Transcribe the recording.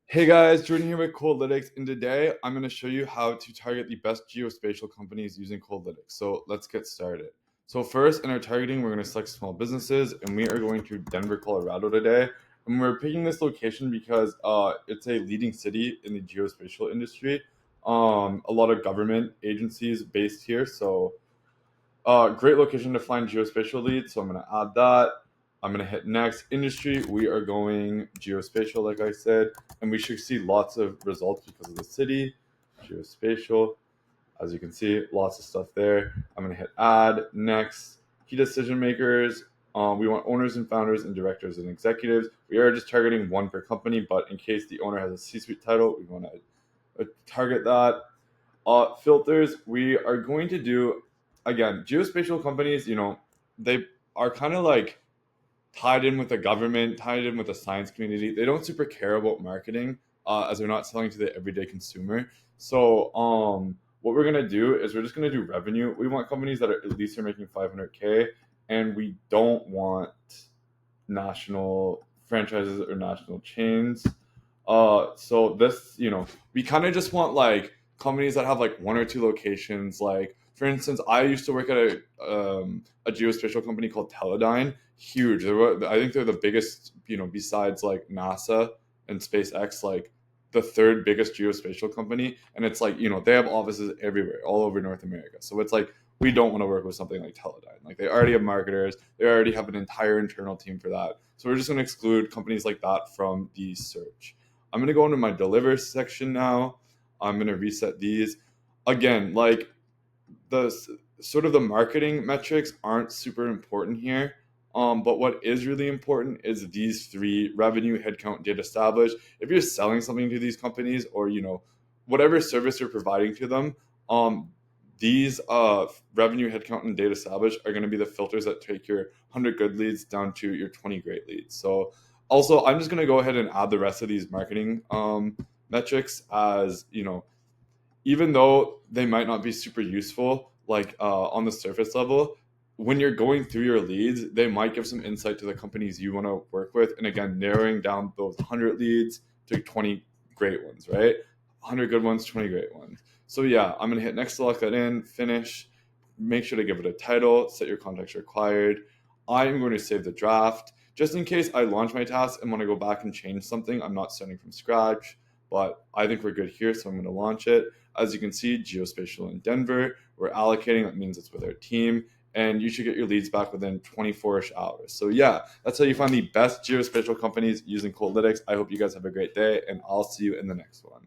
Hey guys, Jordan here with Coldlytics, and today I'm going to show you how to target the best geospatial companies using Coldlytics. So let's get started. So first, in our targeting, we're going to select small businesses, and we are going to Denver, Colorado today. And we're picking this location because it's a leading city in the geospatial industry. A lot of government agencies based here, so great location to find geospatial leads. So I'm going to add that. I'm going to hit next industry. We are going geospatial, like I said, and we should see lots of results because of the city. Geospatial, as you can see, lots of stuff there. I'm going to hit add next. Key decision makers. We want owners and founders and directors and executives. We are just targeting one per company, but in case the owner has a C-suite title, we want to target that. Filters, we are going to do, again, geospatial companies, they are kind of like tied in with the government, tied in with the science community. They don't super care about marketing as they're not selling to the everyday consumer. So what we're going to do is we're just going to do revenue. We want companies that are at least are making 500K, and we don't want national franchises or national chains. So this, we kind of just want like companies that have like one or two locations. Like for instance, I used to work at a geospatial company called Teledyne. Huge. I think they're the biggest, besides like NASA and SpaceX, like the third biggest geospatial company. And it's like, they have offices everywhere, all over North America. So it's like we don't want to work with something like Teledyne. Like they already have marketers, they already have an entire internal team for that. So we're just going to exclude companies like that from the search. I'm going to go into my deliver section now. I'm going to reset these. Again, like the sort of the marketing metrics aren't super important here. But what is really important is these three: revenue, headcount, data established. If you're selling something to these companies, or whatever service you're providing to them, these revenue, headcount, and data established are going to be the filters that take your 100 good leads down to your 20 great leads. So also, I'm just going to go ahead and add the rest of these marketing metrics, as even though they might not be super useful, like on the surface level. When you're going through your leads, they might give some insight to the companies you want to work with, and again, narrowing down those 100 leads to 20 great ones, right? 100 good ones, 20 great ones. So yeah, I'm going to hit next to lock that in, finish. Make sure to give it a title, set your context required. I am going to save the draft just in case I launch my task and want to go back and change something. I'm not starting from scratch, but I think we're good here, so I'm going to launch it. As you can see, geospatial in Denver, we're allocating. That means it's with our team, and you should get your leads back within 24-ish hours. So yeah, that's how you find the best geospatial companies using Coldlytics. I hope you guys have a great day, and I'll see you in the next one.